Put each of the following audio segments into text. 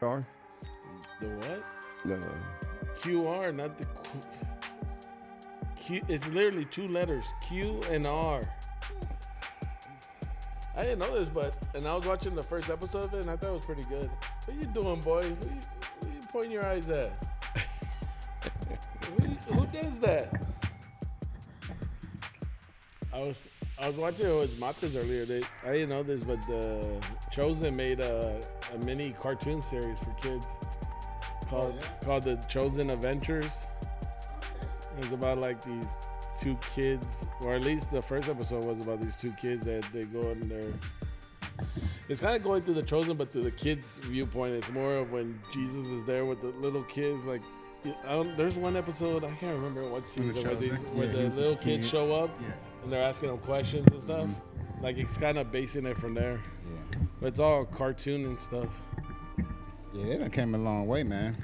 QR. The what? No. QR, not the Q. It's literally two letters, Q and R. I didn't know this, and I was watching the first episode of it, and I thought it was pretty good. What you doing, boy? What you pointing your eyes at? Who does that? I was watching it with Matas earlier. I didn't know this, but the Chosen made a mini cartoon series for kids called The Chosen Adventures. It's about like these two kids, or at least the first episode was about these two kids that they go in there. It's kind of going through the Chosen, but through the kids' viewpoint. It's more of when Jesus is there with the little kids. Like, there's one episode, I can't remember what season, where the little kids show up and they're asking them questions and stuff. Mm-hmm. Like, it's kind of basing it from there. Yeah. But it's all cartoon and stuff. Yeah, they done came a long way, man.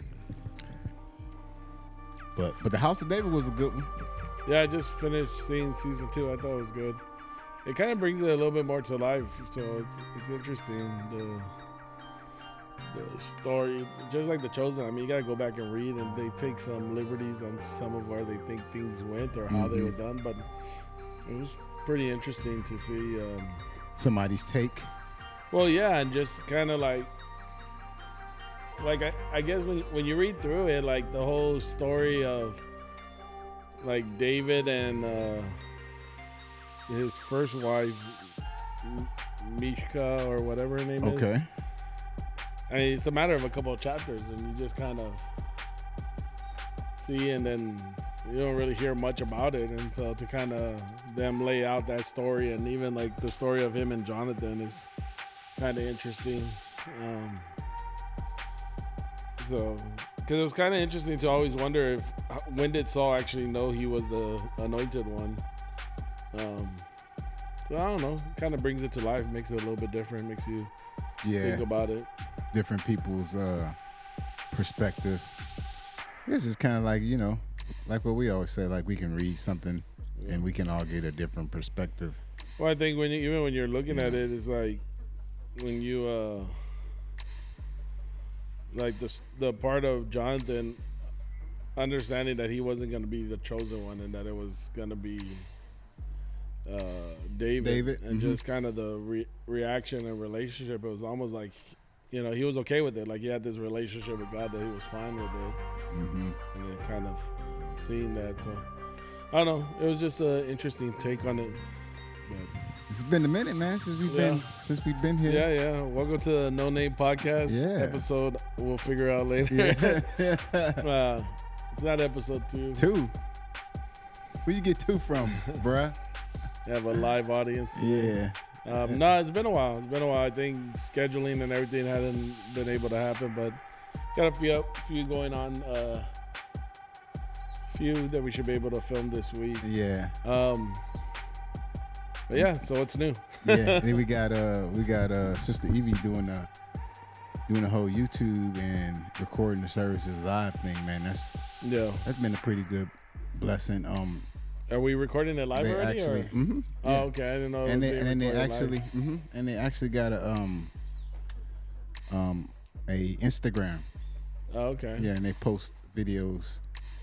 But the House of David was a good one. Yeah, I just finished seeing season 2. I thought it was good. It kind of brings it a little bit more to life, so it's interesting. The story, just like The Chosen. I mean, you gotta go back and read, and they take some liberties on some of where they think things went or how they were done. But it was pretty interesting to see somebody's take. Well, yeah, and just kind of like I guess when you read through it, like the whole story of like David and his first wife, Mishka or whatever her name is. Okay. I mean, it's a matter of a couple of chapters, and you just kind of see, and then you don't really hear much about it. And so to kind of them lay out that story, and even like the story of him and Jonathan is kind of interesting. So, because it was kind of interesting to always wonder when did Saul actually know he was the anointed one. So I don't know. Kind of brings it to life, makes it a little bit different, makes you think about it. Different people's perspective. This is kind of like, like what we always say, like we can read something and we can all get a different perspective. Well, I think when you're looking at it, it's like when you like the part of Jonathan understanding that he wasn't going to be the chosen one and that it was going to be David and just kind of the reaction and relationship. It was almost like, he was okay with it. Like he had this relationship with God that he was fine with it. And then kind of seeing that. So I don't know. It was just an interesting take on it. But it's been a minute, man, since we've been here. Yeah. Welcome to the No Name Podcast episode. We'll figure out later. It's not episode 2. 2. Where you get 2 from, bruh? You have a live audience. Yeah. No, it's been a while. I think scheduling and everything hadn't been able to happen, but got a few going on. Few that we should be able to film this week. Yeah. But yeah, so what's new? Yeah, then we got Sister Evie doing the whole YouTube and recording the services live thing, man. That's been a pretty good blessing. Are we recording it live already? Actually, Oh, okay. I didn't know. And they actually got a Instagram. Oh, okay. Yeah, and they post videos.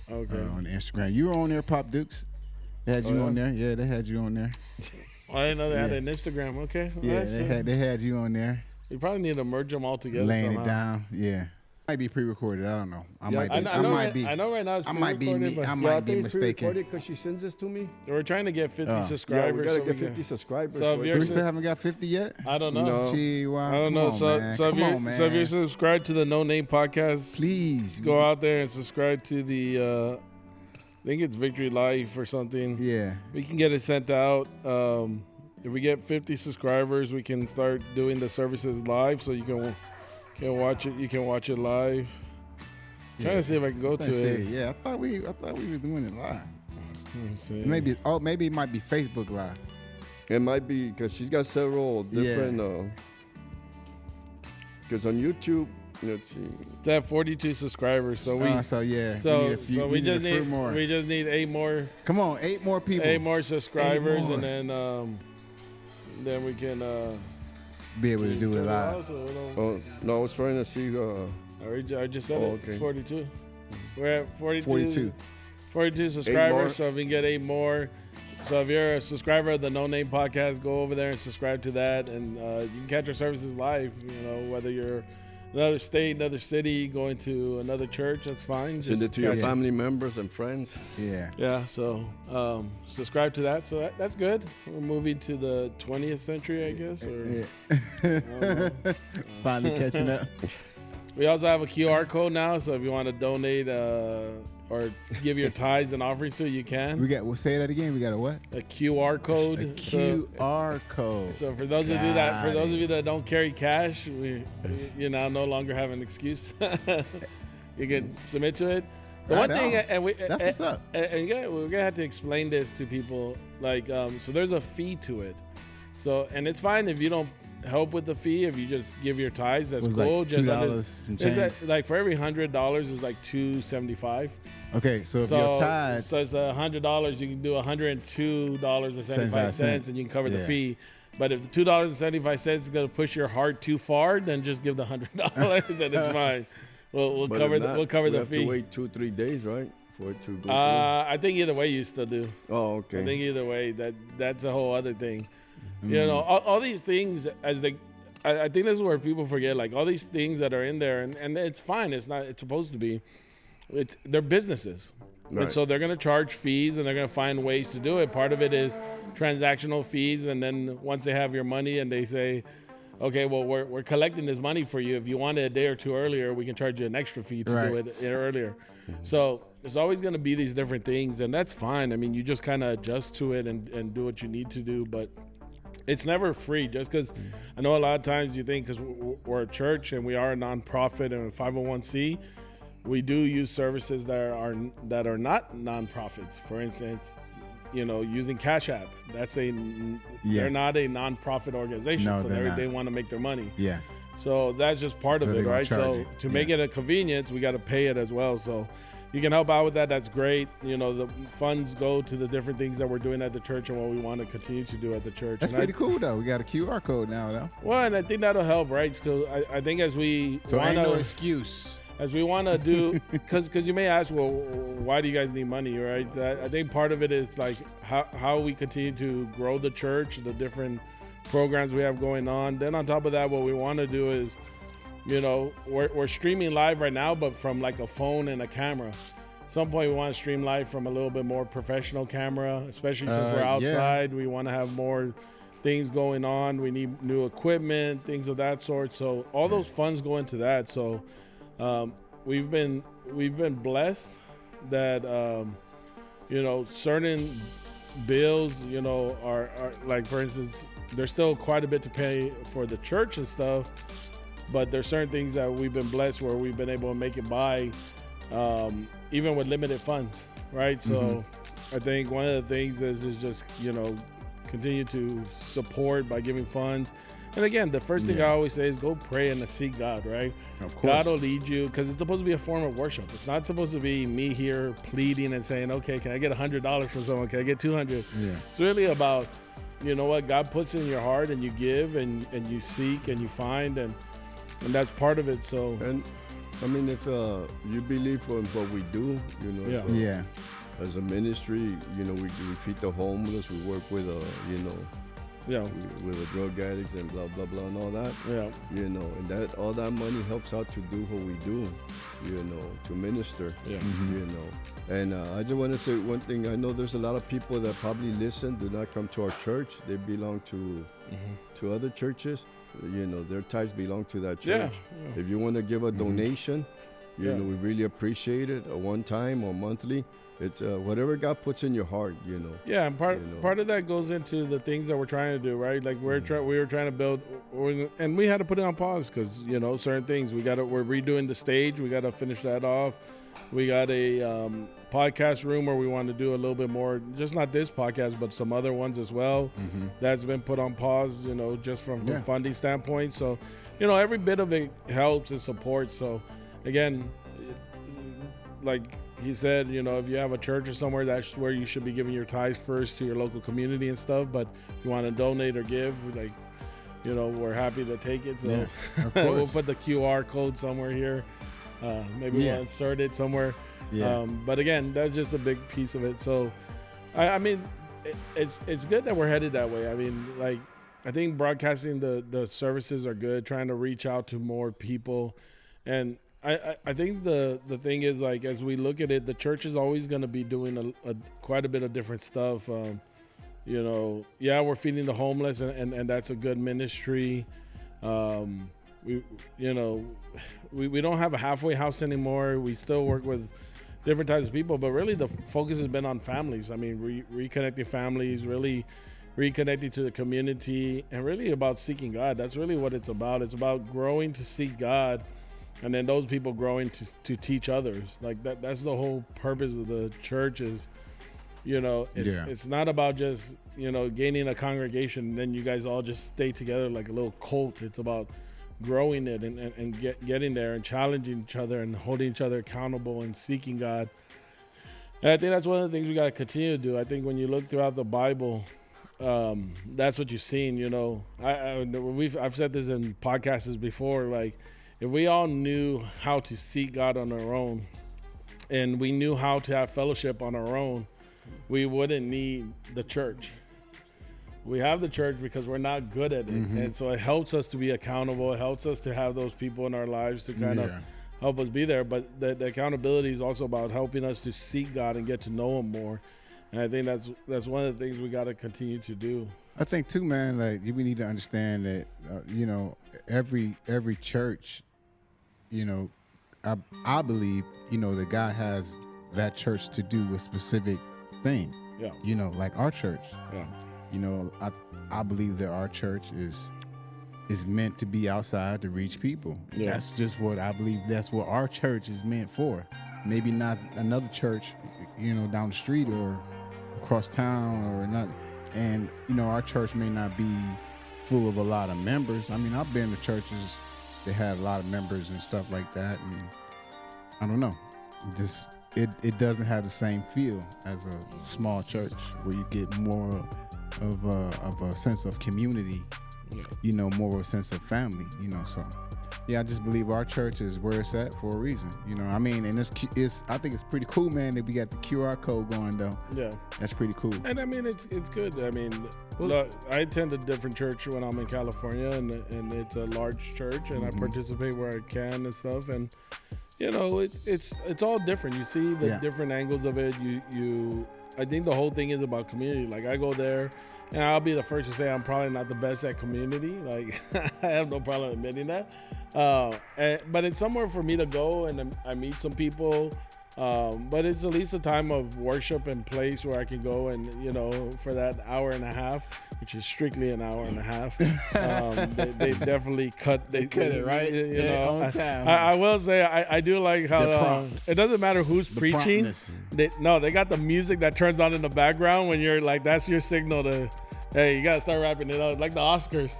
Okay. On Instagram. You were on there, Pop Dukes. They had you on there. Yeah, they had you on there. I didn't know they had an Instagram. Okay. Well, yeah, they had you on there. We probably need to merge them all together. Laying somehow. it down. Yeah. Might be pre-recorded. I don't know. I might be. I know right now it's pre-recorded. I might be mistaken. Because she sends this to me. We're trying to get 50 subscribers. Yeah, we gotta get 50 subscribers. So we still haven't got 50 yet? I don't know. No. Gee, wow, I don't know. So if you're subscribed to the No Name Podcast, please go out there and subscribe to the. I think it's Victory Life or something. Yeah. We can get it sent out. If we get 50 subscribers, we can start doing the services live, so you can watch it. You can watch it live. Trying to see if I can go to it. Yeah, I thought we were doing it live. Let me see. Maybe it might be Facebook Live. It might be because she's got several different. Because on YouTube, let's see. They have 42 subscribers, so we. We need a few. We just need more. We just need 8 more. Come on, 8 more people. 8 more subscribers, 8 more. and then we can be able to do it live. Oh no, I was trying to see I just said it. okay. It's 42. We're at 42. 42. 42 subscribers, so if we can get 8 more. So if you're a subscriber of the No Name Podcast, go over there and subscribe to that. And you can catch our services live, whether you're another state, another city, going to another church, that's fine. Send it to your family members and friends. Yeah. Yeah, so subscribe to that. So that's good. We're moving to the 20th century, I guess. Or, Finally catching up. We also have a QR code now, so if you want to donate or give your tithes and offerings to, you can. We'll say that again. We got a what? A QR code. A QR code. So for those of you that don't carry cash, you now no longer have an excuse. You can submit to it. The one thing, that's what's up. And we're gonna have to explain this to people. Like, so there's a fee to it. So, and it's fine if you don't help with the fee. If you just give your tithes, that's cool. Like $2 like for every $100 is like $2.75. Okay, so if your tithes, so it's $100, you can do $102.75, and you can cover the fee. But if the $2.75 is going to push your heart too far, then just give the $100 and it's fine. We'll cover the fee. To wait 2-3 days, right, for it to go through? I think either way you still do. Oh, okay. I think either way that's a whole other thing. All these things I think this is where people forget, like all these things that are in there, and it's fine. It's supposed to be. They're businesses. Right. And so they're going to charge fees and they're going to find ways to do it. Part of it is transactional fees. And then once they have your money and they say, okay, well, we're collecting this money for you. If you want it a day or two earlier, we can charge you an extra fee to do it earlier. So there's always going to be these different things, and that's fine. I mean, you just kind of adjust to it and do what you need to do. But it's never free, just because I know a lot of times you think because we're a church and we are a nonprofit and a 501c, we do use services that are not nonprofits. For instance, using Cash App. They're not a nonprofit organization, no, so they want to make their money. Yeah. So that's just part of it, right? So to make it a convenience, we got to pay it as well. So you can help out with that. That's great. The funds go to the different things that we're doing at the church and what we want to continue to do at the church. That's pretty cool, though. We got a QR code now, though. Well, and I think that'll help, right? So I think as we ain't no excuse. As we want to do, because you may ask, well, why do you guys need money, right? I think part of it is like how we continue to grow the church, the different programs we have going on. Then on top of that, what we want to do is, we're streaming live right now, but from like a phone and a camera. At some point, we want to stream live from a little bit more professional camera, especially since we're outside. We want to have more things going on. We need new equipment, things of that sort. So all those funds go into that. So we've been blessed that certain bills are like, for instance, there's still quite a bit to pay for the church and stuff, but there's certain things that we've been blessed where we've been able to make it by even with limited funds, right? So I think one of the things is just continue to support by giving funds. And again, the first thing I always say is go pray and seek God, right? Of course. God will lead you, because it's supposed to be a form of worship. It's not supposed to be me here pleading and saying, okay, can I get $100 from someone? Can I get $200? Yeah. It's really about, what God puts in your heart, and you give and you seek and you find, and that's part of it. So, and I mean, if you believe in what we do, as a ministry, we feed the homeless, we work with with the drug addicts and blah blah blah and all that. And that all that money helps out to do what we do, to minister. And I just want to say one thing. I know there's a lot of people that probably listen, do not come to our church. They belong to other churches. Their tithes belong to that church. If you want to give a donation, we really appreciate it. A one time or monthly. It's whatever God puts in your heart, Yeah, and part of that goes into the things that we're trying to do, right? Like we were trying to build, and we had to put it on pause because certain things we're redoing the stage. We got to finish that off. We got a podcast room where we want to do a little bit more, just not this podcast, but some other ones as well. That's been put on pause, just from a funding standpoint. So, every bit of it helps and supports. So, again, like he said, if you have a church or somewhere, that's where you should be giving your tithes first to your local community and stuff. But if you want to donate or give, like, we're happy to take it. So of course. we'll put the QR code somewhere here. Maybe we'll insert it somewhere. Yeah. But again, that's just a big piece of it. So, I mean, it's good that we're headed that way. I mean, like, I think broadcasting the services are good, trying to reach out to more people. And I think the thing is, like, as we look at it, the church is always going to be doing quite a bit of different stuff. We're feeding the homeless, and that's a good ministry. We don't have a halfway house anymore. We still work with different types of people, but really the focus has been on families. I mean, reconnecting families, really reconnecting to the community, and really about seeking God. That's really what it's about. It's about growing to seek God, and then those people growing to teach others. Like that's the whole purpose of the church is, it's not about just, gaining a congregation and then you guys all just stay together like a little cult. It's about growing it and getting there and challenging each other and holding each other accountable and seeking God. And I think that's one of the things we got to continue to do. I think when you look throughout the Bible, that's what you've seen. I've said this in podcasts before. Like, if we all knew how to seek God on our own, and we knew how to have fellowship on our own, we wouldn't need the church. We have the church because we're not good at it. Mm-hmm. And so it helps us to be accountable. It helps us to have those people in our lives to kind of help us be there. But the accountability is also about helping us to seek God and get to know him more. And I think that's one of the things we got to continue to do. I think too, man, like we need to understand that, every church, I believe, that God has that church to do a specific thing. Yeah. Like our church. Yeah. I believe that our church is meant to be outside to reach people. Yeah. That's just what I believe. That's what our church is meant for. Maybe not another church, down the street or across town or not. And, our church may not be full of a lot of members. I mean, I've been to churches that have a lot of members and stuff like that. And I don't know. It doesn't have the same feel as a small church where you get more of a sense of community, more of a sense of family, so I just believe our church is where it's at for a reason, I mean, and I think it's pretty cool, man, that we got the QR code going though. Yeah, that's pretty cool. And I mean, it's good. I mean, look, I attend a different church when I'm in California, and it's a large church, and I participate where I can and stuff, and it's all different. You see the different angles of it. I think the whole thing is about community. Like, I go there, and I'll be the first to say I'm probably not the best at community. Like, I have no problem admitting that. But it's somewhere for me to go, and I meet some people. But it's at least a time of worship and place where I can go and, for that hour and a half, which is strictly an hour and a half. They definitely cut it, right? On time. I will say I do like how it doesn't matter who's preaching. They got the music that turns on in the background when you're like, that's your signal to, hey, you got to start wrapping it up. Like the Oscars.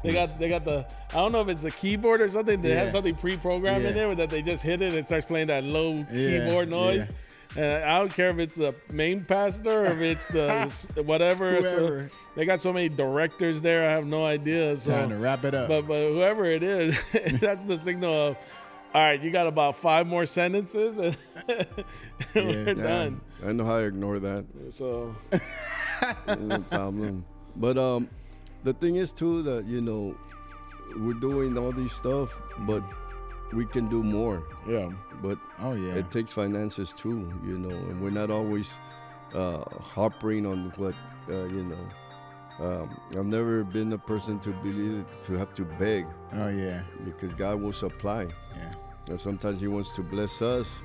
They got the, I don't know if it's the keyboard or something. They have something pre-programmed in there that they just hit it and it starts playing that low keyboard noise. Yeah. And I don't care if it's the main pastor or if it's the whatever. So they got so many directors there. I have no idea. So, trying to wrap it up. But whoever it is, that's the signal of, all right, you got about 5 more sentences and we're done. I know how to ignore that. So no problem. But the thing is too that we're doing all these stuff, but we can do more. Yeah. But it takes finances too, and we're not always harping on what I've never been a person to believe to have to beg. Oh yeah. Because God will supply. Yeah. And sometimes He wants to bless us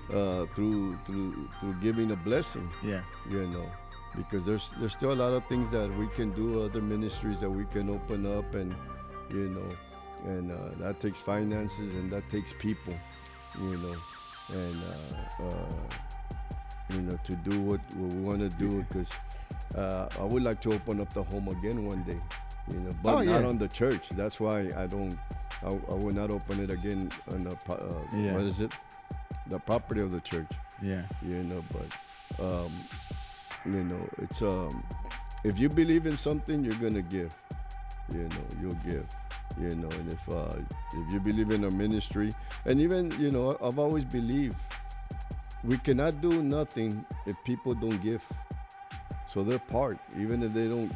through giving a blessing. Yeah. Because there's still a lot of things that we can do, other ministries that we can open up, and and that takes finances and that takes people, and to do what we want to do, because I would like to open up the home again one day, but not on the church. That's why I will not open it again on the what is it, the property of the church. Yeah. But it's if you believe in something, you're gonna give. you'll give. And if you believe in a ministry, and even, I've always believed we cannot do nothing if people don't give. So they're part, even if they don't,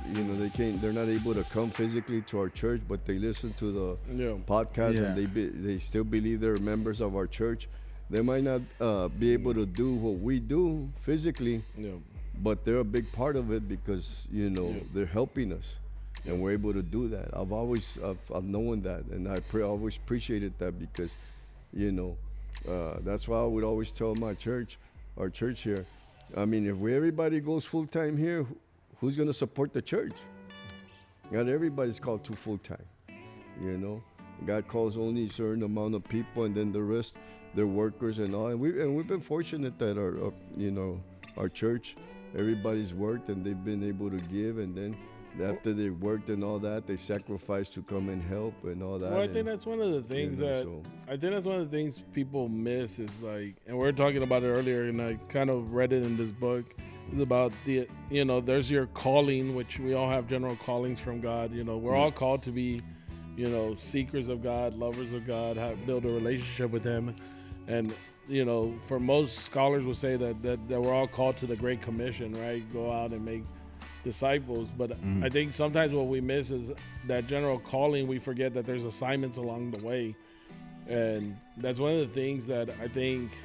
they're not able to come physically to our church, but they listen to the podcast and they still believe they're members of our church. They might not be able to do what we do physically, but they're a big part of it because, they're helping us. And we're able to do that. I've known that, and I always appreciated that because, that's why I would always tell our church here. I mean, if everybody goes full time here, who's going to support the church? Not everybody's called to full time. God calls only a certain amount of people, and then the rest, they're workers and all. And we've been fortunate that our church, everybody's worked and they've been able to give, and then after they've worked and all that, they sacrifice to come and help and all that. Well, I think that's one of the things people miss is like, and we were talking about it earlier, and I kind of read it in this book, is about there's your calling, which we all have general callings from God. We're all called to be, seekers of God, lovers of God, build a relationship with Him. And, for most scholars would say that we're all called to the Great Commission, right? Go out and make disciples. But I think sometimes what we miss is that general calling. We forget that there's assignments along the way, and that's one of the things that I think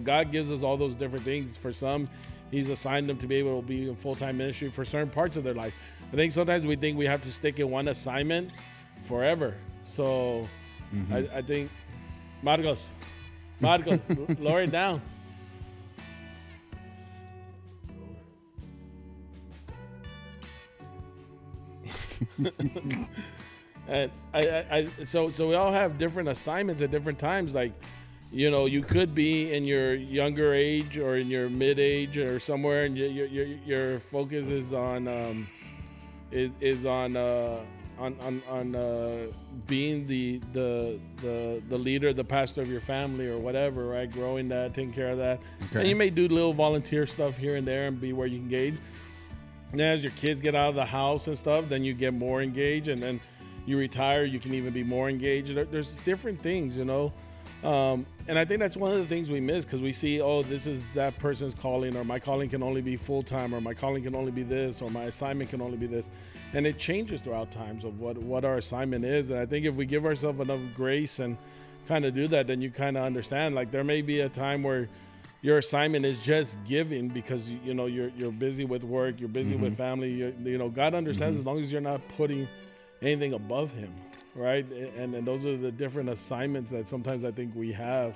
God gives us all those different things. For some, He's assigned them to be able to be in full-time ministry for certain parts of their life. I think sometimes we think we have to stick in one assignment forever. So I think Marcos, lower it down. And so we all have different assignments at different times. Like, you could be in your younger age or in your mid age or somewhere, and your focus is on being the leader, the pastor of your family or whatever, right? Growing that, taking care of that. Okay. And you may do little volunteer stuff here and there and be where you can engage. And as your kids get out of the house and stuff, then you get more engaged, and then you retire, you can even be more engaged. There's different things, and I think that's one of the things we miss, because we see, this is that person's calling, or my calling can only be full-time, or my calling can only be this, or my assignment can only be this. And it changes throughout times of what our assignment is. And I think if we give ourselves enough grace and kind of do that, then you kind of understand, like, there may be a time where your assignment is just giving because you're busy with work, you're busy with family. God understands as long as you're not putting anything above Him, right? And those are the different assignments that sometimes I think we have,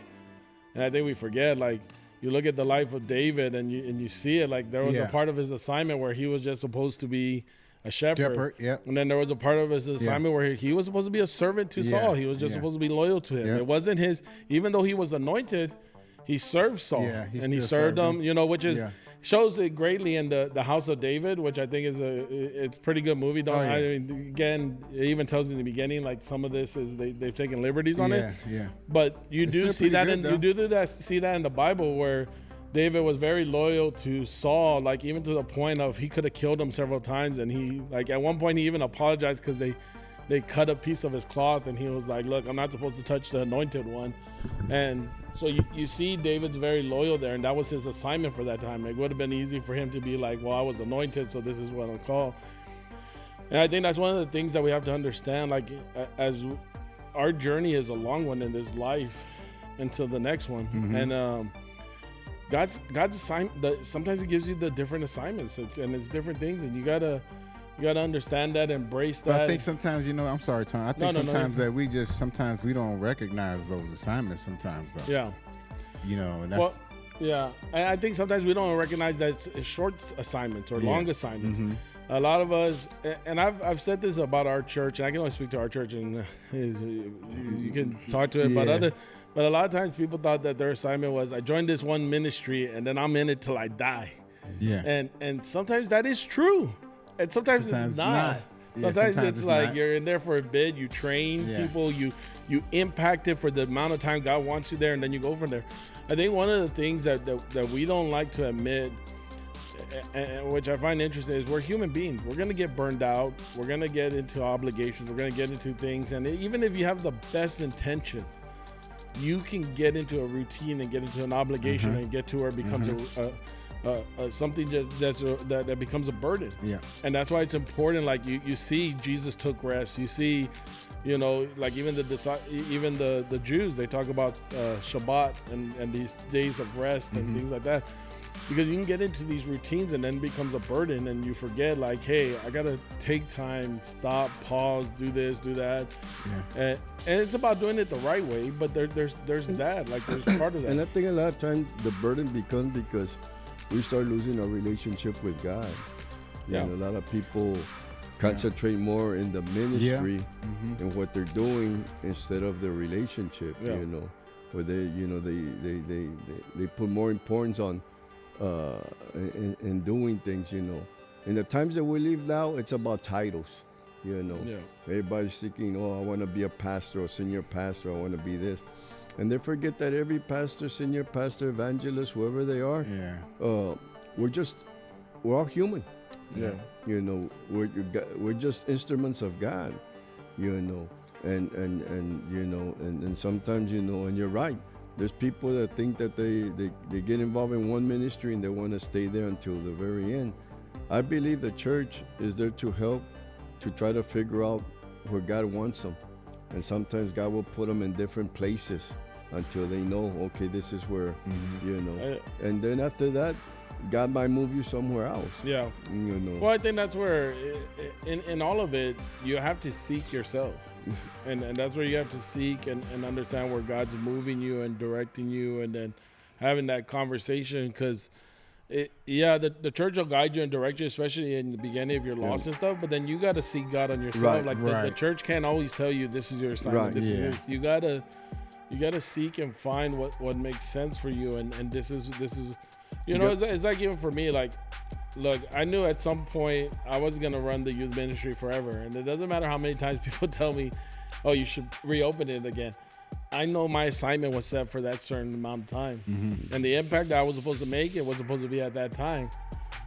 and I think we forget. Like, you look at the life of David, and you see it. Like, there was a part of his assignment where he was just supposed to be a shepherd. And then there was a part of his assignment where he was supposed to be a servant to Saul. He was just supposed to be loyal to him. It wasn't his, even though he was anointed. He served Saul, and he served him, which is shows it greatly in the House of David, which I think is it's a pretty good movie. Again, it even tells in the beginning, like, some of this is they've taken liberties on it. But you do see that see that in the Bible, where David was very loyal to Saul, like, even to the point of he could have killed him several times, and he, like, at one point he even apologized because they cut a piece of his cloth, and he was like, "Look, I'm not supposed to touch the anointed one," and so you see David's very loyal there, and that was his assignment for that time. It would have been easy for him to be like, well, I was anointed, so this is what I'm called. And I think that's one of the things that we have to understand, like, as our journey is a long one in this life until the next one. And God's assignment, sometimes He gives you the different assignments, it's different things, and you gotta understand that, embrace that. But I think sometimes, I'm sorry, Tom. I think sometimes that we don't recognize those assignments sometimes, though. Yeah. That's... And I think sometimes we don't recognize that it's short assignments or long assignments. A lot of us, and I've said this about our church, and I can only speak to our church, and you can talk to it, but a lot of times people thought that their assignment was, I joined this one ministry, and then I'm in it till I die. Yeah. And sometimes that is true. And sometimes it's not. Sometimes it's like not. You're in there for a bit, you train people, you impact it for the amount of time God wants you there, and then you go from there. I think one of the things that we don't like to admit and which I find interesting, is we're human beings. We're going to get burned out. We're going to get into obligations. We're going to get into things. And even if you have the best intentions, you can get into a routine and get into an obligation and get to where it becomes something that becomes a burden. Yeah. And that's why it's important. Like you see Jesus took rest. You see, you know, like even the Jews, they talk about Shabbat and these days of rest and things like that. Because you can get into these routines and then it becomes a burden and you forget, like, hey, I got to take time, stop, pause, do this, do that. Yeah. And it's about doing it the right way, but there's that, like there's part of that. And I think a lot of times the burden becomes because we start losing our relationship with God. Yeah. And a lot of people concentrate more in the ministry and what they're doing instead of their relationship, you know, where they put more importance on in doing things, you know. In the times that we live now, it's about titles, you know. Yeah. Everybody's thinking, oh, I want to be a pastor or senior pastor, I want to be this. And they forget that every pastor, senior pastor, evangelist, whoever they are, we're all human. Yeah. You know, we're just instruments of God, you know. And you know, and sometimes, you know, and you're right. There's people that think that they get involved in one ministry and they want to stay there until the very end. I believe the church is there to help, to try to figure out where God wants them. And sometimes God will put them in different places until they know, okay, this is where, you know. And then after that, God might move you somewhere else. Yeah. You know. Well, I think that's where, in all of it, you have to seek yourself. And that's where you have to seek and understand where God's moving you and directing you, and then having that conversation, because the church will guide you and direct you, especially in the beginning of your loss and stuff, but then you got to seek God on yourself. The church can't always tell you this is your assignment. This is you gotta seek and find what makes sense for you, and this is you know, it's like, even for me, like, look, I knew at some point I was going to run the youth ministry forever. And it doesn't matter how many times people tell me, oh, you should reopen it again. I know my assignment was set for that certain amount of time. And the impact that I was supposed to make, it was supposed to be at that time.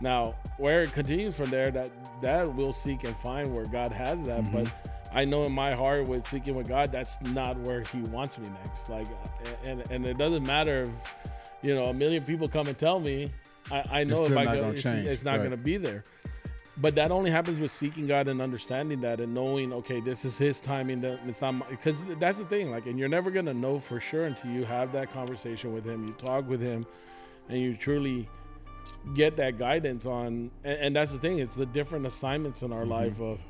Now, where it continues from there, that we'll seek and find where God has that. But I know in my heart, with seeking with God, that's not where he wants me next. Like, and it doesn't matter if, you know, a million people come and tell me, I know if I go, it's not going to be there. But that only happens with seeking God and understanding that and knowing, okay, this is his timing. That it's not, because that's the thing. Like, and you're never going to know for sure until you have that conversation with him, you talk with him, and you truly get that guidance on. And that's the thing. It's the different assignments in our life of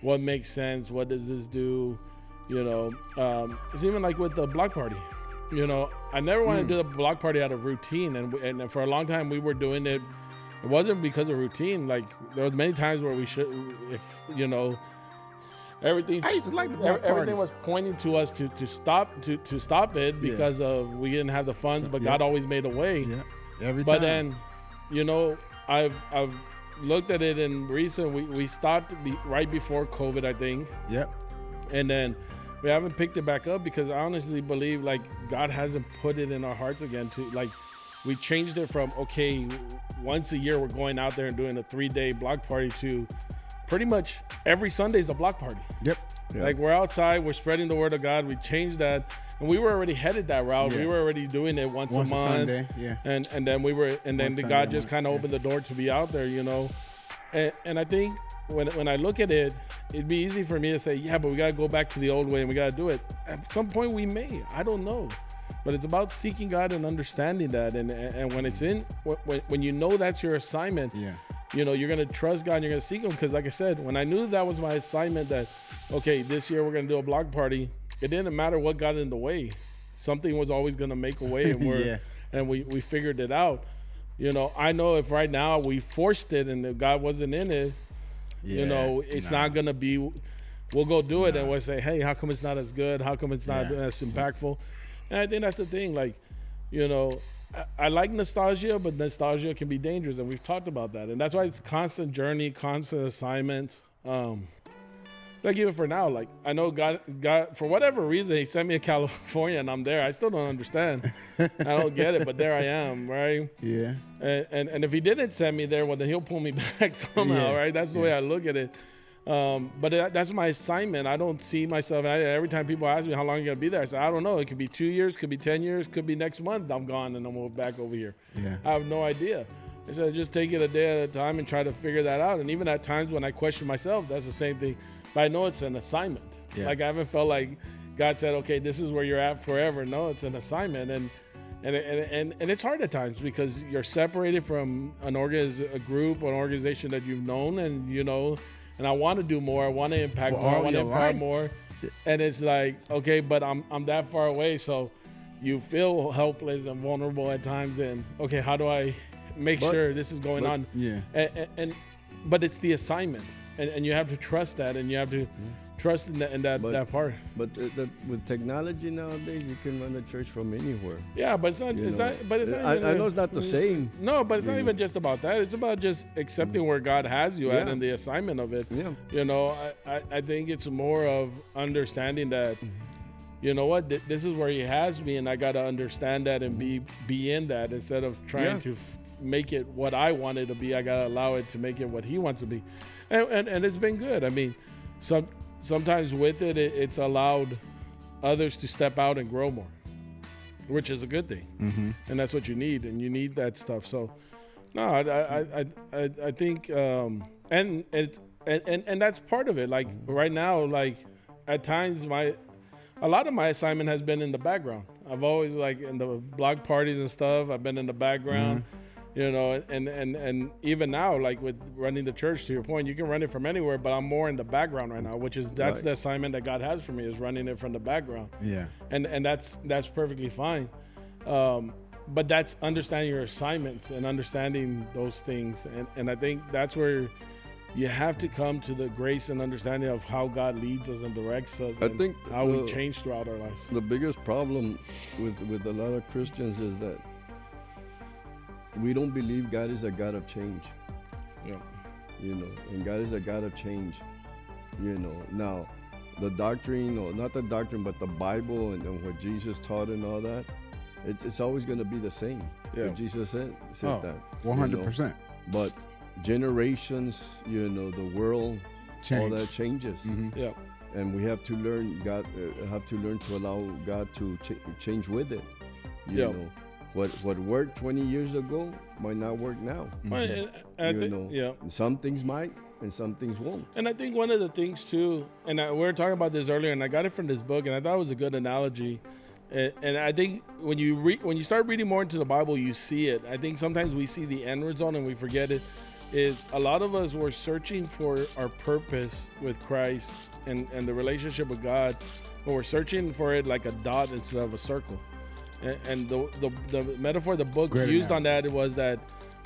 what makes sense. What does this do? You know, it's even like with the block party. You know, I never wanted to do the block party out of routine, and for a long time we were doing it. It wasn't because of routine. Like, there was many times where we should, if you know, everything. I used to like the block everything parties. was pointing to us to stop it because of we didn't have the funds, but God always made a way. Yeah, every time. But then, you know, I've looked at it in recent. We stopped right before COVID, I think. Yep. And then we haven't picked it back up because I honestly believe, like, God hasn't put it in our hearts again to, like, we changed it from, okay, once a year we're going out there and doing a 3-day block party to pretty much every Sunday's a block party. Yep. Like, we're outside, we're spreading the word of God. We changed that, and we were already headed that route. We were already doing it once a month. Sunday, and then God just kind of opened the door to be out there, you know. And I think when I look at it, it'd be easy for me to say, yeah, but we got to go back to the old way and we got to do it. At some point we may, I don't know. But it's about seeking God and understanding that. And when it's when you know that's your assignment, you know, you're going to trust God and you're going to seek him. Because like I said, when I knew that was my assignment, that, okay, this year we're going to do a block party, it didn't matter what got in the way. Something was always going to make a way, and we figured it out. You know, I know if right now we forced it and if God wasn't in it, you know, it's not going to be, we'll go do it and we'll say, hey, how come it's not as good? How come it's not as impactful? And I think that's the thing. Like, you know, I like nostalgia, but nostalgia can be dangerous. And we've talked about that. And that's why it's constant journey, constant assignment. It's like even for now, like I know God for whatever reason he sent me to California and I'm there. I still don't understand. I don't get it, but there I am, right? Yeah. And if he didn't send me there, well then he'll pull me back somehow, right? That's the way I look at it. But that's my assignment. I don't see myself. Every time people ask me how long you're gonna be there, I say I don't know. It could be 2 years, could be 10 years, could be next month. I'm gone and I'm moved back over here. Yeah. I have no idea. I said just take it a day at a time and try to figure that out. And even at times when I question myself, that's the same thing. But I know it's an assignment. Yeah. Like I haven't felt like God said, okay, this is where you're at forever. No, it's an assignment. And it's hard at times because you're separated from a group, an organization that you've known, and you know, and I want to do more. I want to impact more. I want to empower more. And it's like, okay, but I'm that far away. So you feel helpless and vulnerable at times. And okay, how do I make sure this is going on? Yeah. But it's the assignment. And you have to trust that, and you have to trust in that part. But with technology nowadays, you can run a church from anywhere. Yeah, but it's not. I know it's not the same. No, but it's not even just about that. It's about just accepting where God has you at and the assignment of it. Yeah. You know, I think it's more of understanding that. You know what? This is where He has me, and I got to understand that and be in that instead of trying to make it what I want it to be. I got to allow it to make it what He wants to be. And it's been good. I mean, sometimes with it, it's allowed others to step out and grow more, which is a good thing. Mm-hmm. And that's what you need, and you need that stuff. So, no, I think, and that's part of it. Like right now, like at times, a lot of my assignment has been in the background. I've always like in the blog parties and stuff. I've been in the background. Mm-hmm. You know, and even now, like with running the church, to your point, you can run it from anywhere, but I'm more in the background right now, that's the assignment that God has for me, is running it from the background. Yeah. And that's perfectly fine. But that's understanding your assignments and understanding those things. And I think that's where you have to come to the grace and understanding of how God leads us and directs us. I think how we change throughout our life. The biggest problem with a lot of Christians is that we don't believe God is a God of change. Yeah. You know, and God is a God of change. You know, now the doctrine, or not the doctrine, but the Bible and what Jesus taught and all that, it's always going to be the same. Yeah. What Jesus said that. 100%. You know? But generations, you know, the world, all that changes. Mm-hmm. Yeah. And we have to learn to allow God to change with it. You know. What worked 20 years ago might not work now. Mm-hmm. Some things might and some things won't. And I think one of the things too, and we were talking about this earlier, and I got it from this book, and I thought it was a good analogy. And I think when you start reading more into the Bible, you see it. I think sometimes we see the end result and we forget it. Is a lot of us were searching for our purpose with Christ and the relationship with God, but we're searching for it like a dot instead of a circle. And the metaphor the book used on that was that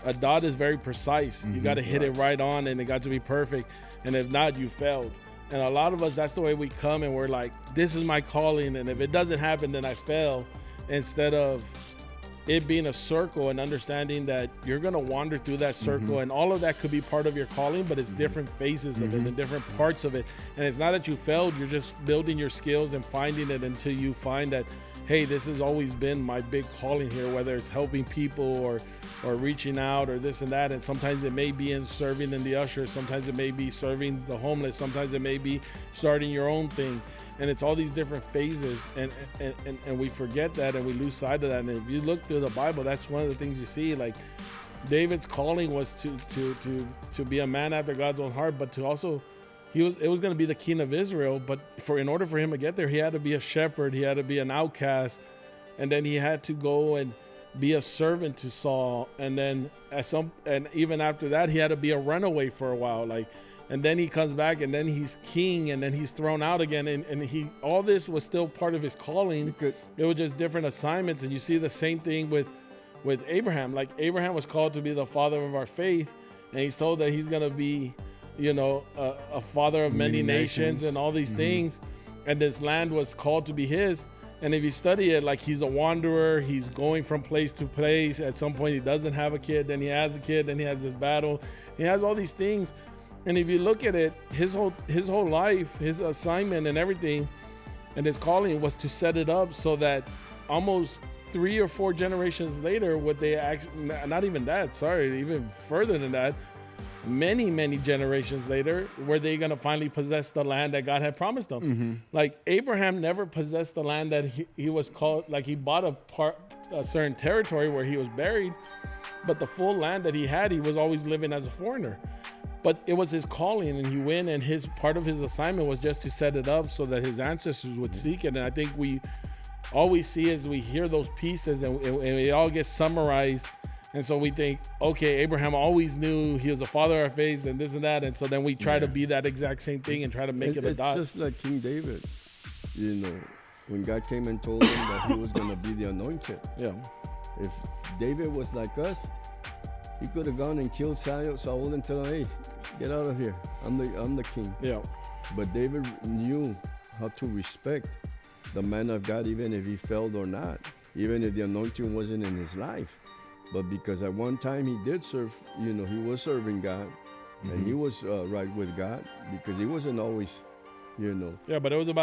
a dot is very precise. Mm-hmm. You got to hit it right on, and it got to be perfect. And if not, you failed. And a lot of us, that's the way we come, and we're like, this is my calling, and if it doesn't happen, then I fail. Instead of it being a circle and understanding that you're going to wander through that circle, mm-hmm. and all of that could be part of your calling, but it's different phases of it and different parts of it. And it's not that you failed, you're just building your skills and finding it until you find that, hey, this has always been my big calling here, whether it's helping people or reaching out or this and that. And sometimes it may be in serving in the usher. Sometimes it may be serving the homeless. Sometimes it may be starting your own thing. And it's all these different phases. And we forget that and we lose sight of that. And if you look through the Bible, that's one of the things you see. Like David's calling was to be a man after God's own heart, but to also it was going to be the king of Israel, but in order for him to get there, he had to be a shepherd, he had to be an outcast, and then he had to go and be a servant to Saul, and then and even after that, he had to be a runaway for a while, and then he comes back, and then he's king, and then he's thrown out again, and all this was still part of his calling. It was just different assignments, and you see the same thing with Abraham. Like Abraham was called to be the father of our faith, and he's told that he's going to be, you know, a father of many nations and all these things, and this land was called to be his. And if you study it, like he's a wanderer, he's going from place to place. At some point he doesn't have a kid, then he has a kid, then he has this battle, he has all these things. And if you look at it, his whole life, his assignment and everything, and his calling was to set it up so that almost 3 or 4 generations later, would they actually, not even that, sorry, even further than that, many generations later, were they going to finally possess the land that God had promised them? Mm-hmm. Like Abraham never possessed the land that he was called, like he bought a certain territory where he was buried, but the full land that he had, he was always living as a foreigner. But it was his calling, and he went, and his part of his assignment was just to set it up so that his ancestors would seek it. And I think all we see is we hear those pieces, and it all gets summarized. And so we think, okay, Abraham always knew he was a father of our faith and this and that. And so then we try to be that exact same thing and try to make it a dot. It's just like King David, when God came and told him that he was going to be the anointed. Yeah. If David was like us, he could have gone and killed Saul and told him, hey, get out of here. I'm the king. Yeah. But David knew how to respect the man of God, even if he failed or not, even if the anointing wasn't in his life. But because at one time he did serve, he was serving God, and he was right with God, because he wasn't always, Yeah, but it was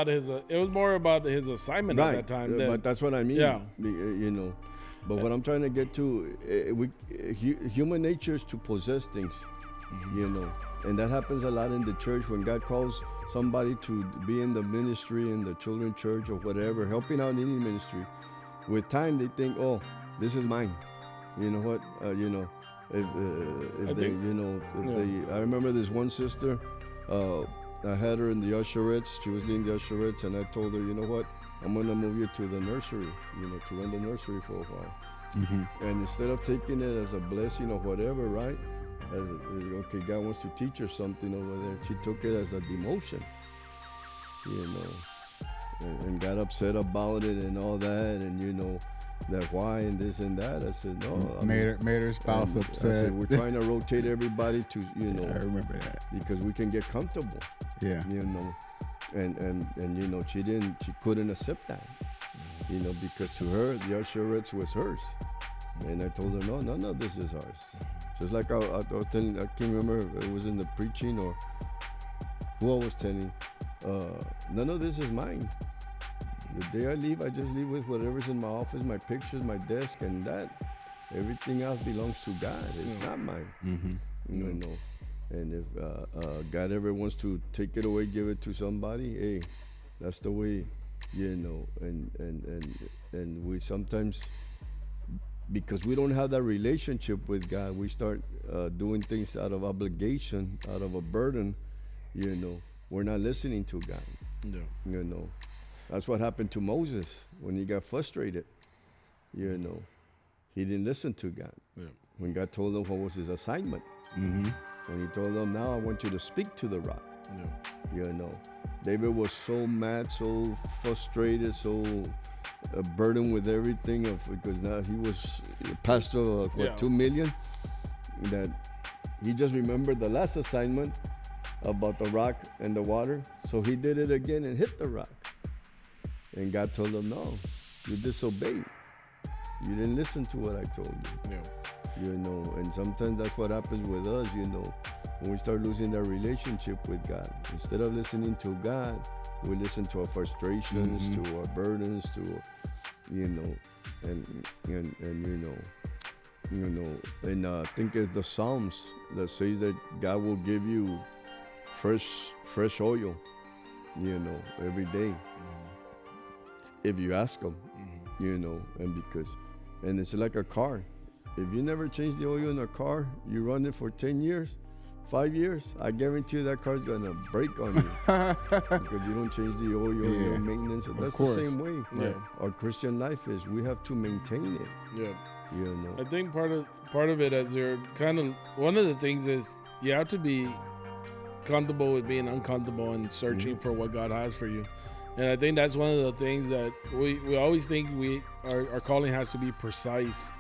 more about his assignment right. At that time. But that's what I mean. Yeah. But what I'm trying to get to, human nature is to possess things, and that happens a lot in the church when God calls somebody to be in the ministry, in the children's church or whatever, helping out in any ministry. With time, they think, oh, this is mine. You know what? I remember this one sister. I had her in the usherettes. She was leading the usherettes, and I told her, you know what? I'm gonna move you to the nursery. To run the nursery for a while. Mm-hmm. And instead of taking it as a blessing or whatever, right? Okay, God wants to teach her something over there. She took it as a demotion. And got upset about it and all that, and that why and this and that. I said no. Made her spouse upset. I said, we're trying to rotate everybody to I remember that, because we can get comfortable. Yeah. And she couldn't accept that. Because to her the usherettes was hers, and I told her no, this is ours. Just like I was telling, I can't remember if it was in the preaching or who I was telling. No, this is mine. The day I leave, I just leave with whatever's in my office, my pictures, my desk, and that. Everything else belongs to God. It's not mine. Mm-hmm. And if God ever wants to take it away, give it to somebody, hey, that's the way, And we sometimes, because we don't have that relationship with God, we start doing things out of obligation, out of a burden. We're not listening to God. Yeah. That's what happened to Moses when he got frustrated. He didn't listen to God. Yeah. When God told him what was his assignment. Mm-hmm. When he told him, now I want you to speak to the rock. Yeah. David was so mad, so frustrated, so burdened with everything because now he was pastor of 2 million, that he just remembered the last assignment about the rock and the water. So he did it again and hit the rock. And God told him, no, you disobeyed. You didn't listen to what I told you. Yeah. And sometimes that's what happens with us, when we start losing that relationship with God. Instead of listening to God, we listen to our frustrations, to our burdens, and I think it's the Psalms that says that God will give you fresh oil, every day. If you ask him, and it's like a car. If you never change the oil in a car, you run it for 10 years, 5 years, I guarantee you that car's gonna break on you because you don't change the oil, no maintenance. That's the same way. Yeah. Our Christian life is. We have to maintain it. Yeah. I think part of it, as you're one of the things is you have to be comfortable with being uncomfortable and searching for what God has for you. And I think that's one of the things that we always think our calling has to be precise.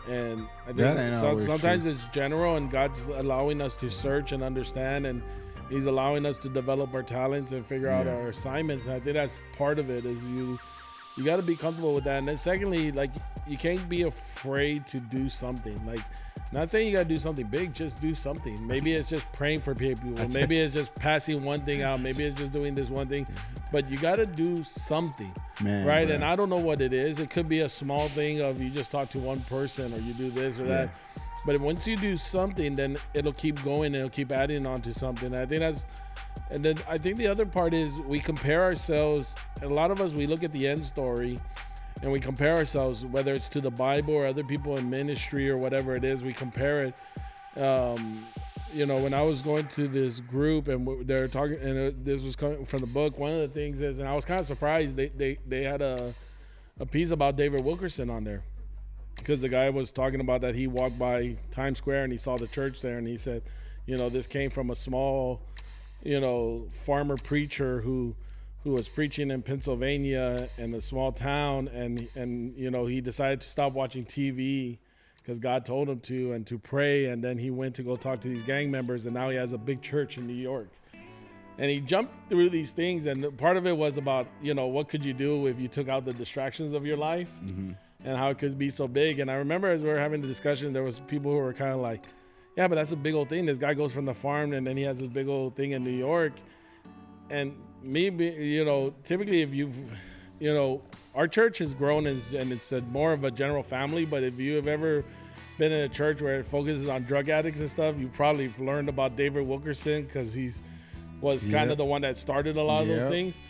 And I think sometimes it's general, and God's allowing us to search and understand, and he's allowing us to develop our talents and figure out our assignments. And I think that's part of it, is you got to be comfortable with that. And then secondly, like, you can't be afraid to do something. Like, Not saying you gotta do something big, just do something. Maybe it's just praying for people. Maybe it's just passing one thing out. Maybe it's just doing this one thing. But you gotta do something, right? Bro. And I don't know what it is. It could be a small thing of you just talk to one person or you do this or that. But once you do something, then it'll keep going and it'll keep adding on to something. I think that's, and then I think the other part is we compare ourselves. A lot of us, we look at the end story and we compare ourselves, whether it's to the Bible or other people in ministry or whatever it is, we compare it. You know, when I was going to this group and they're talking, and this was coming from the book, one of the things is, and I was kind of surprised, they had a piece about David Wilkerson on there. Because the guy was talking about that he walked by Times Square and he saw the church there, and he said, you know, this came from a small, you know, farmer preacher who was preaching in Pennsylvania in a small town, and you know, he decided to stop watching TV because God told him to, and to pray, and then he went to go talk to these gang members, and now he has a big church in New York. And he jumped through these things, and part of it was about, you know, what could you do if you took out the distractions of your life, and how it could be so big. And I remember as we were having the discussion, there was people who were kind of like, yeah, but that's a big old thing. This guy goes from the farm, and then he has this big old thing in New York. And maybe, you know, typically if you've, you know, our church has grown and it's more of a general family, but if you have ever been in a church where it focuses on drug addicts and stuff, you probably learned about David Wilkerson because was kind of the one that started a lot of those things.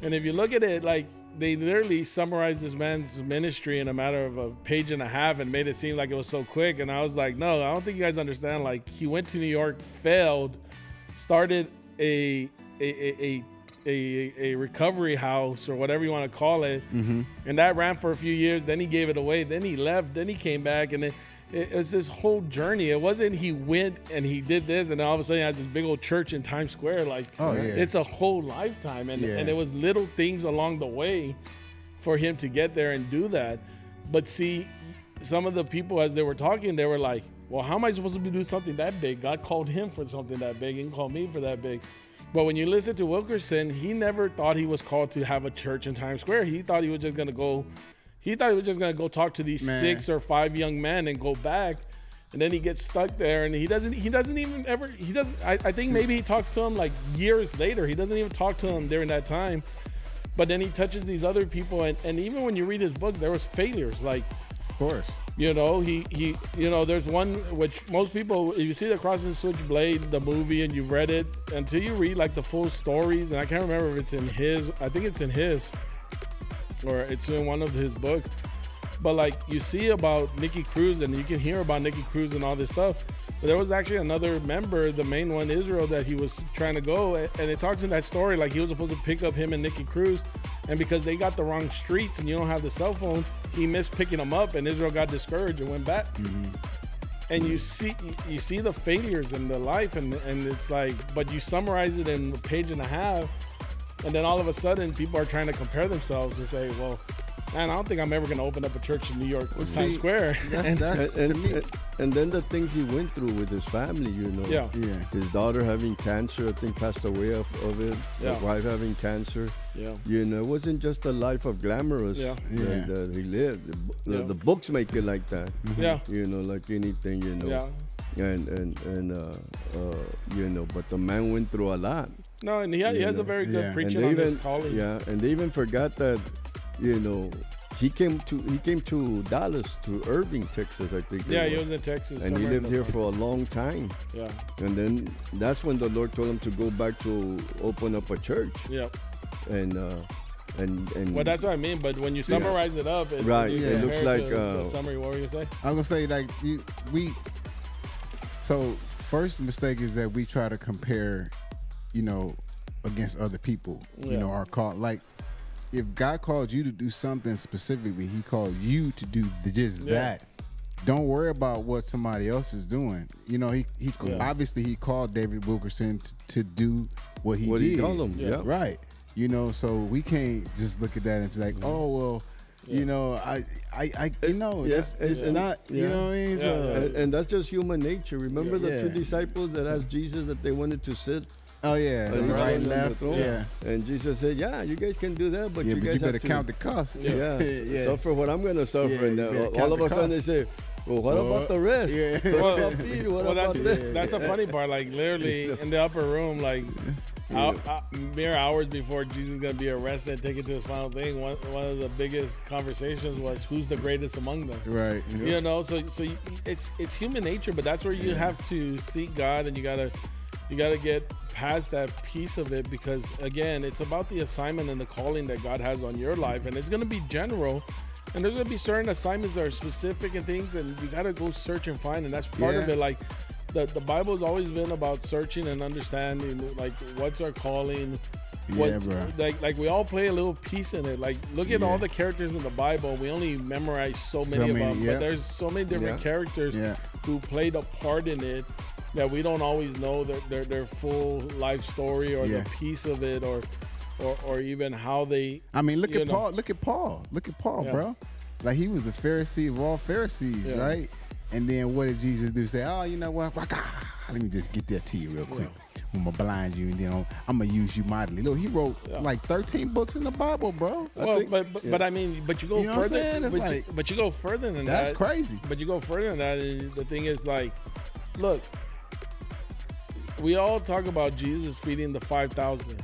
And if you look at it, like, they literally summarized this man's ministry in a matter of a page and a half and made it seem like it was so quick. And I was like, no, I don't think you guys understand. Like, he went to New York, failed, started a recovery house or whatever you want to call it, and that ran for a few years. Then he gave it away. Then he left. Then he came back, and then it was this whole journey. It wasn't he went and he did this, and then all of a sudden he has this big old church in Times Square. Like, it's a whole lifetime, and it was little things along the way for him to get there and do that. But see, some of the people as they were talking, they were like, well, how am I supposed to do something that big? God called him for something that big and called me for that big. But when you listen to Wilkerson, he never thought he was called to have a church in Times Square. He thought he was just going to go. He thought he was just going to go talk to these 6 or 5 young men and go back. And then he gets stuck there, and he doesn't even ever, I think maybe he talks to him like years later. He doesn't even talk to him during that time. But then he touches these other people. And even when you read his book, there was failures. Like, of course. You know, he you know, there's one which most people, if you see the Cross and Switchblade, the movie, and you've read it, until you read like the full stories, and I can't remember if it's in his, I think it's in his, or it's in one of his books, but like you see about Nicky Cruz, and you can hear about Nicky Cruz and all this stuff. But there was actually another member, the main one, Israel, that he was trying to go, and it talks in that story like he was supposed to pick up him and Nicky Cruz, and because they got the wrong streets and you don't have the cell phones, he missed picking them up, and Israel got discouraged and went back. And you see the failures in the life, and it's like, but you summarize it in a page and a half, and then all of a sudden people are trying to compare themselves and say, well, man, I don't think I'm ever going to open up a church in New York, Times Square. And then the things he went through with his family, you know. His daughter having cancer, I think, passed away of it. His wife having cancer. You know, it wasn't just a life of glamorous that he lived. The books make it like that. You know, like anything, you know. And you know, but the man went through a lot. No, and he has a very good preaching on his calling. And they even forgot that, you know, he came to Dallas, to Irving, Texas, I think. He was in Texas. And he lived here for a long time. And then that's when the Lord told him to go back to open up a church. And well, that's what I mean. But when you summarize it up, it looks like the summary. What were you gonna say? I was gonna say, like, so first mistake is that we try to compare, you know, against other people. You know, our call, like, if God called you to do something specifically, he called you to do just that. Don't worry about what somebody else is doing. You know, he obviously he called David Wilkerson to do what he did. He called him, right. You know, so we can't just look at that and be like, oh, well, you know, I you know, it's not, you know what I mean? And that's just human nature. Remember the 2 disciples that asked Jesus that they wanted to sit? Oh yeah, right and left. And Jesus said, "Yeah, you guys can do that, but you guys better have to count the cost." Suffer what I'm going to suffer. And all of a sudden they say, Well, what about the rest? Yeah. What about Peter? What about that's the funny part. Like literally in the upper room, like mere hours before Jesus is gonna be arrested and taken to his final thing, one of the biggest conversations was who's the greatest among them. Right. You know, so it's human nature, but that's where you have to seek God, and you gotta get past that piece of it, because again, it's about the assignment and the calling that God has on your life, and it's gonna be general. And there's gonna be certain assignments that are specific and things, and you gotta go search and find, and that's part of it. Like the Bible's always been about searching and understanding, like what's our calling. What's, like we all play a little piece in it. Like look at all the characters in the Bible. We only memorize so many of them, but there's so many different characters who played a part in it that we don't always know their full life story or the piece of it, or even how they. I mean, look at Paul. Look at Paul, bro. Like he was a Pharisee of all Pharisees, right? And then what did Jesus do? Say, oh, you know what? Let me just get that to you real quick. I'm gonna blind you, and then I'm gonna use you mightily. Look, he wrote like 13 books in the Bible, bro. Well, but I mean, but you go further. But you go further than that. That's crazy. But you go further than that, and the thing is, like, look, we all talk about Jesus feeding the 5,000.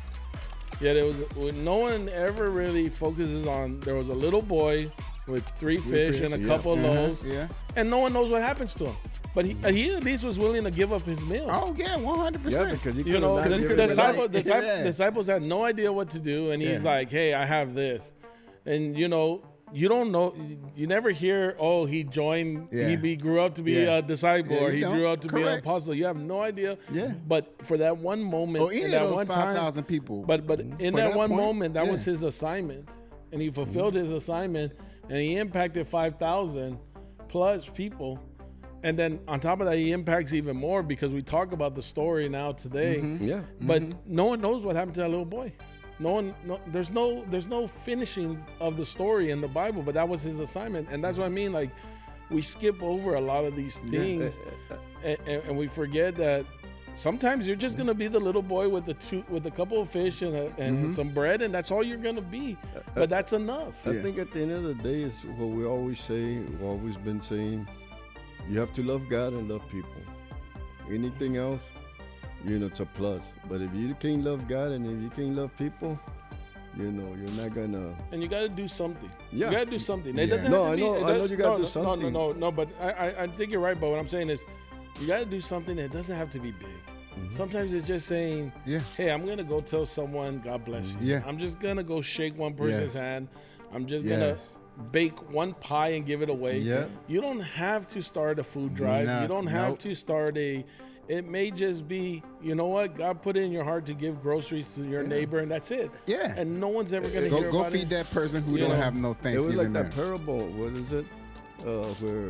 Yet no one ever really focuses on, there was a little boy with three fish and a couple of loaves, and no one knows what happens to him. But he at least was willing to give up his meal. Oh yeah, 100%. Yeah, because the disciples had no idea what to do, and he's like, "Hey, I have this," and you don't know. You never hear, "Oh, he joined. He grew up to be a disciple, or he grew up to be an apostle." You have no idea. Yeah. But for that one moment, in that one 5,000 people. But in that one moment, that was his assignment, and he fulfilled his assignment, and he impacted 5,000 plus people. And then on top of that, he impacts even more, because we talk about the story now today. But no one knows what happened to that little boy. There's no finishing of the story in the Bible, but that was his assignment. And that's what I mean. Like, we skip over a lot of these things, and we forget that sometimes you're just gonna be the little boy with a couple of fish and some bread, and that's all you're gonna be. But that's enough. I think at the end of the day is what we always say, we've always been saying. You have to love God and love people. Anything else, it's a plus. But if you can't love God and if you can't love people, you're not gonna. And you got to do something. Yeah. You got to do something. It doesn't have to be. I know you got to do something. No. But I think you're right. But what I'm saying is, you got to do something that doesn't have to be big. Sometimes it's just saying, hey, I'm gonna go tell someone, God bless you. I'm just gonna go shake one person's hand. I'm just gonna bake one pie and give it away. You don't have to start a food drive. You don't have to start it may just be, you know what, God put it in your heart to give groceries to your neighbor, and that's it. And no one's ever gonna hear go about feed that person who don't have no Thanksgiving. It was like that parable, what is it, where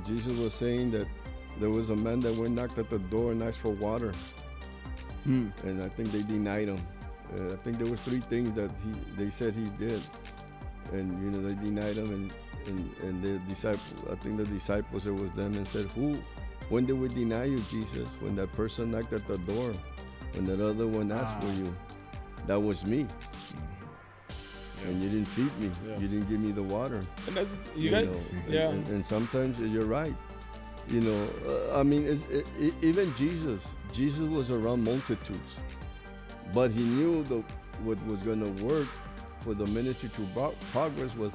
Jesus was saying that there was a man that went knocked at the door and asked for water, and I think they denied him. I think there was 3 things that they said he did. And they denied him, and the disciples, I think the disciples, it was them, and said, when did we deny you, Jesus? When that person knocked at the door, when that other one asked for you, that was me. And you didn't feed me. You didn't give me the water. And that's and sometimes you're right. I mean, even Jesus was around multitudes, but he knew what was going to work for the ministry to progress with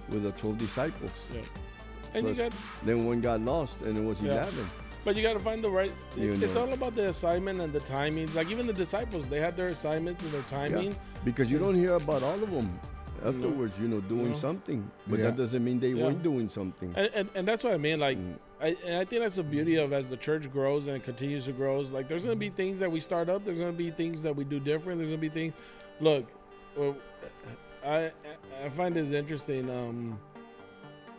the 12 disciples. And then one got lost, and it was 11. But you got to find the right. It's all about the assignment and the timing. Like even the disciples, they had their assignments and their timing. Because you don't hear about all of them afterwards, doing something. But that doesn't mean they weren't doing something. And that's what I mean. Like, I think that's the beauty of, as the church grows and it continues to grow. Like, there's going to be things that we start up. There's going to be things that we do different. There's going to be things. Look, I find this interesting.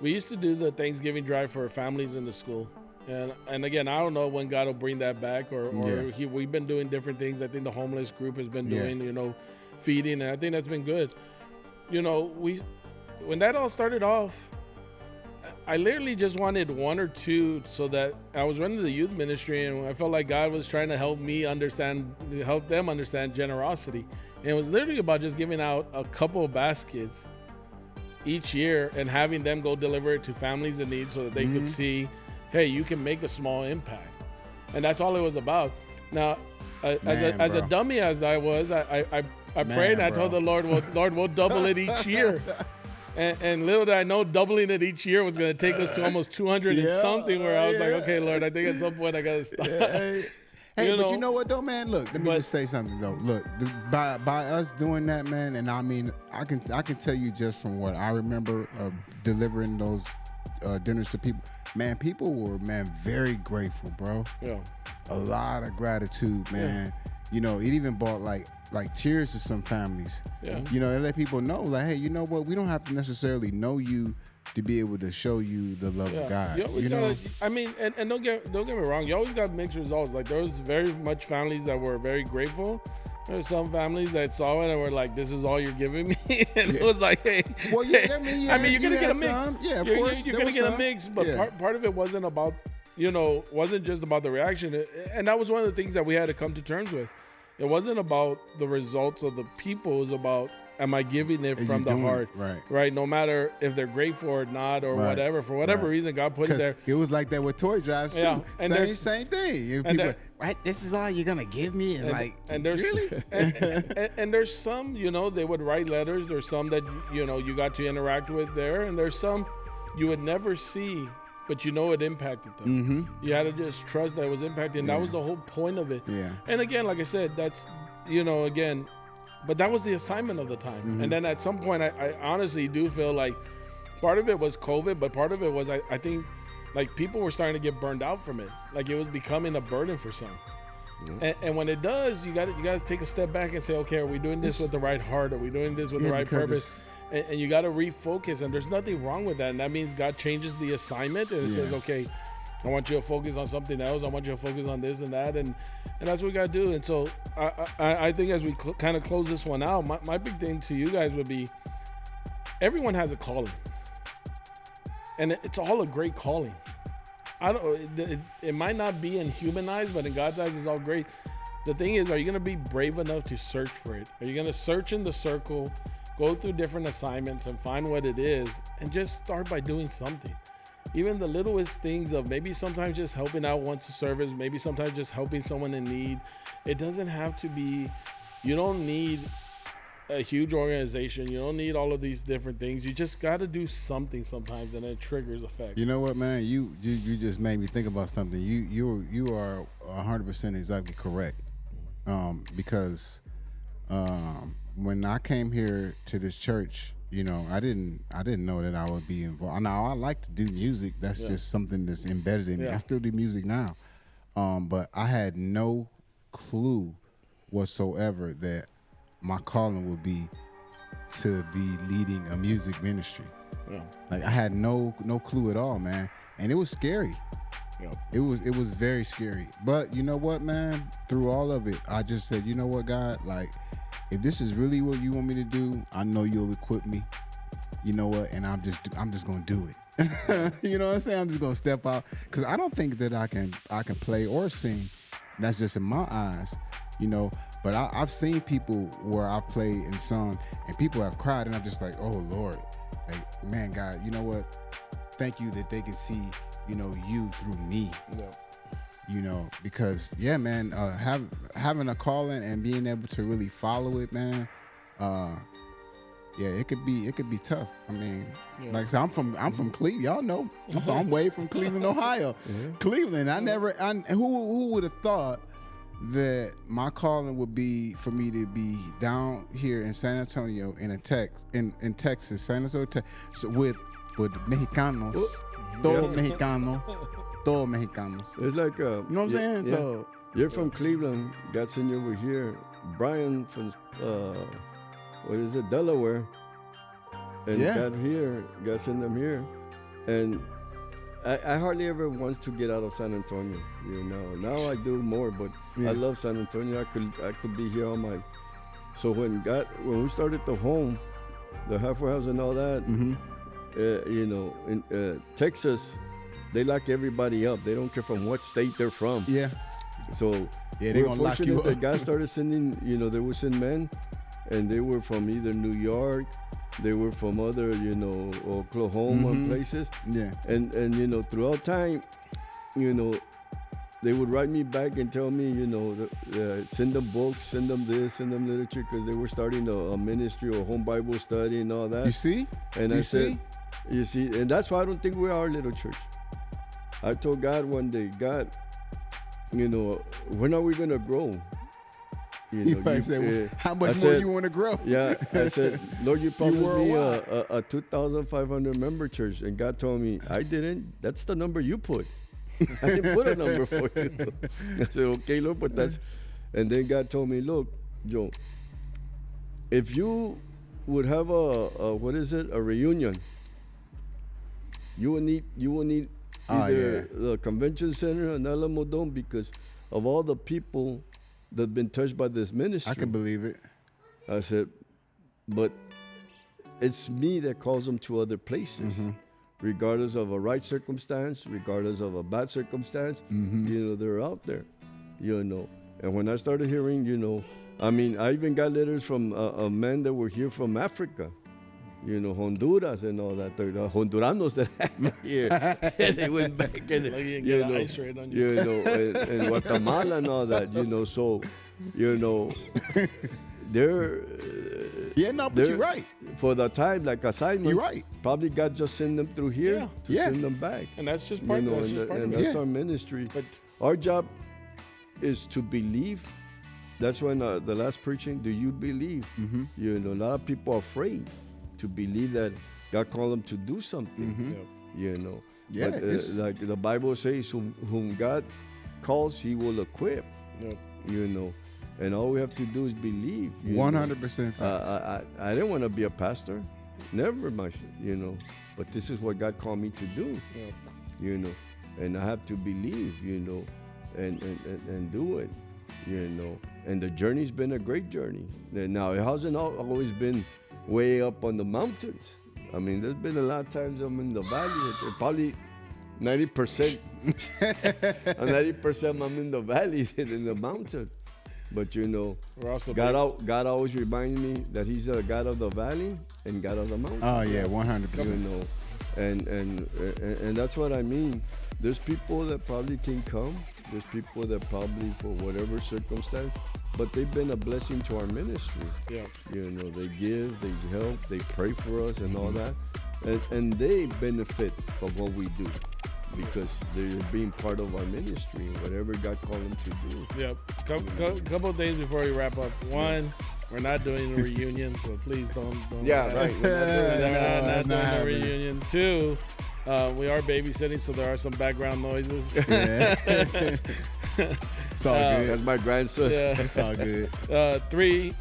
We used to do the Thanksgiving drive for families in the school. And again, I don't know when God will bring that back, or we've been doing different things. I think the homeless group has been doing, feeding, and I think that's been good. When that all started off, I literally just wanted 1 or 2, so that I was running the youth ministry, and I felt like God was trying to help them understand generosity. And it was literally about just giving out a couple of baskets each year and having them go deliver it to families in need so that they could see, hey, you can make a small impact. And that's all it was about. Now, as a dummy as I was, I prayed and I told the Lord, well, Lord, we'll double it each year. And little did I know, doubling it each year was going to take us to almost 200 and something, where I was like, okay, Lord, I think at some point I got to stop. Hey, but you know what though, man? Look, let me just say something though. Look, by us doing that, man, and I mean, I can tell you just from what I remember of delivering those dinners to people, man, people were, man, very grateful, bro. Yeah. A lot of gratitude, man. Yeah. You know, it even brought like tears to some families. Yeah. You know, and let people know, like, hey, you know what? We don't have to necessarily know you to be able to show you the love of God. You know, I mean, and don't get me wrong. You always got mixed results. Like, there was very much families that were very grateful. There's some families that saw it and were like, "This is all you're giving me," and it was like, "Hey, well, yeah, I mean, you're gonna get a mix. Yeah, of course, you're gonna get a mix." But part of it wasn't about, wasn't just about the reaction, and that was one of the things that we had to come to terms with. It wasn't about the results of the people. It was about, am I giving it from the heart? Right. No matter if they're grateful or not or whatever. For whatever reason, God put it there. It was like that with toy drives too. Yeah. And same thing. And people, right? This is all you're gonna give me, and there's really, and there's some, they would write letters. There's some that you got to interact with there, and there's some you would never see, but it impacted them. Mm-hmm. You had to just trust that it was impacting. And that was the whole point of it. Yeah. And again, like I said, that's again. But that was the assignment of the time. Mm-hmm. And then at some point, I honestly do feel like part of it was COVID, but part of it was, I think, like, people were starting to get burned out from it. Like, it was becoming a burden for some. Mm-hmm. And when it does, you got to take a step back and say, okay, are we doing this with the right heart? Are we doing this with the right purpose? And you got to refocus. And there's nothing wrong with that. And that means God changes the assignment and it says, okay, I want you to focus on something else. I want you to focus on this and that. And that's what we got to do. And so I think as we kind of close this one out, my big thing to you guys would be, everyone has a calling. And it's all a great calling. It might not be in human eyes, but in God's eyes, it's all great. The thing is, are you going to be brave enough to search for it? Are you going to search in the circle, go through different assignments and find what it is, and just start by doing something? Even the littlest things of maybe sometimes just helping out once a service, maybe sometimes just helping someone in need. It doesn't have to be, you don't need a huge organization. You don't need all of these different things. You just got to do something sometimes, and it triggers effect. You know what, man? You just made me think about something. You are 100% exactly correct. Because when I came here to this church, I didn't know that I would be involved. Now, I like to do music. That's just something that's embedded in me. I still do music now. But I had no clue whatsoever that my calling would be to be leading a music ministry. Yeah. Like, I had no clue at all, man. And it was scary. Yeah. It was very scary. But you know what, man? Through all of it, I just said, you know what, God? Like, if this is really what you want me to do, I know you'll equip me. You know what? And I'm just gonna do it. You know what I'm saying? I'm just gonna step out, because I don't think that I can play or sing. That's just in my eyes, But I've seen people where I played and sung, and people have cried, and I'm just like, oh Lord, like, man, God, you know what? Thank you that they can see, you through me. Yeah. Because man, having a calling and being able to really follow it, man, it could be tough. I mean, like I said, I'm from Cleveland. Y'all know, I'm way from Cleveland, Ohio. Mm-hmm. Cleveland. Who would have thought that my calling would be for me to be down here in San Antonio in Texas, San Antonio, Texas, with Mexicanos, todos Mexicanos. It's like you know what I'm saying? Yeah. So you're from Cleveland, got sent over here. Brian from Delaware, and got sent them here, and I hardly ever want to get out of San Antonio. Now I do more, but I love San Antonio. I could be here all my. So when we started the home, the halfway house and all that, mm-hmm. In Texas, they lock everybody up. They don't care from what state they're from. Yeah. So they gonna lock you up. The guy started sending, they would send men, and they were from either New York, They were from other, you know, Oklahoma places. Yeah. And you know, throughout time, you know, they would write me back and tell me, you know, send them books, send them this, send them literature, because they were starting a ministry or home Bible study and all that. You see? And I said, you see, and that's why I don't think we are a little church. I told God one day, God, you know, when are we gonna grow? You know, said, how much more you want to grow? Yeah, I said, Lord, you promised me a 2,500 member church, and God told me, I didn't. That's the number you put. I didn't put a number for you. I said, okay, Lord, but that's. And then God told me, look, Joe, if you would have a reunion, you will need either the convention center in Alamo Dome, because of all the people that have been touched by this ministry. I can believe it. I said, but it's me that calls them to other places, regardless of a right circumstance, regardless of a bad circumstance. You know, they're out there, you know. And when I started hearing, you know, I mean, I even got letters from men that were here from Africa, you know, Honduras and all that. The Honduranos that had here, and they went back and you know, ice right on you. You know, and Guatemala and all that, you know. So, you know, they're but you're right. For the time, like assignment, you're right. Probably God just send them through here to send them back. And that's just part. You know, and that's our ministry. But our job is to believe. That's when the last preaching. Do you believe? You know, a lot of people are afraid to believe that God called them to do something. You know, but, like the Bible says, whom God calls, He will equip. You know, and all we have to do is believe. 100% facts. I didn't want to be a pastor, never, you know, but this is what God called me to do. You know, and I have to believe, you know, and do it, you know. And the journey's been a great journey. Now it hasn't always been way up on the mountains. I mean, there's been a lot of times I'm in the valley. Probably 90%. 90% I'm in the valley than in the mountain. But you know, God always reminds me that He's a God of the valley and God of the mountain. Oh yeah, 100%. You know, and that's what I mean. There's people that probably can come. There's people that probably, for whatever circumstance, but they've been a blessing to our ministry. You know, they give, they help, they pray for us and all that. And they benefit from what we do because they're being part of our ministry, whatever God called them to do. Couple of things before we wrap up. One, we're not doing a reunion, so please don't. Right. We're not doing a reunion. Two, we are babysitting, so there are some background noises. It's all good. That's my grandson. It's all good. Three,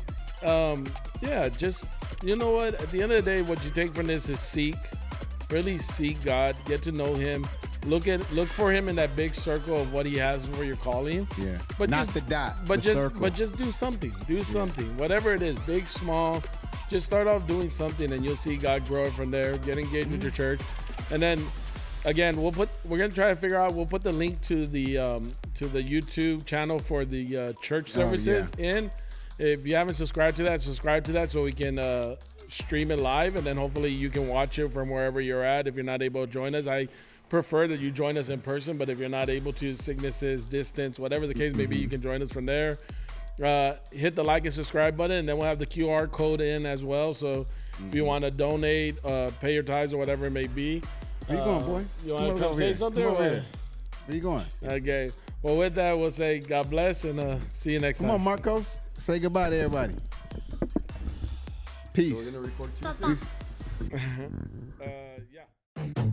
just, you know what? At the end of the day, what you take from this is really seek God, get to know Him. Look for Him in that big circle of what He has for your calling. But not the dot, but the circle. But just do something. Whatever it is, big, small. Just start off doing something, and you'll see God grow it from there. Get engaged with your church, and then again, we're gonna try to figure out. We'll put the link to the YouTube channel for the church services in. If you haven't subscribed to that, subscribe to that so we can stream it live, and then hopefully you can watch it from wherever you're at. If you're not able to join us, I prefer that you join us in person, but if you're not able to, sicknesses, distance, whatever the case may be, you can join us from there. Hit the like and subscribe button, and then we'll have the QR code in as well. So if you want to donate, pay your tithes or whatever it may be. Where you going, boy? You want to come say something? Where you going? Okay. Well, with that, we'll say God bless and see you next time. Come on, Marcos. Say goodbye to everybody. Peace. So we're going to record Tuesday? Yeah.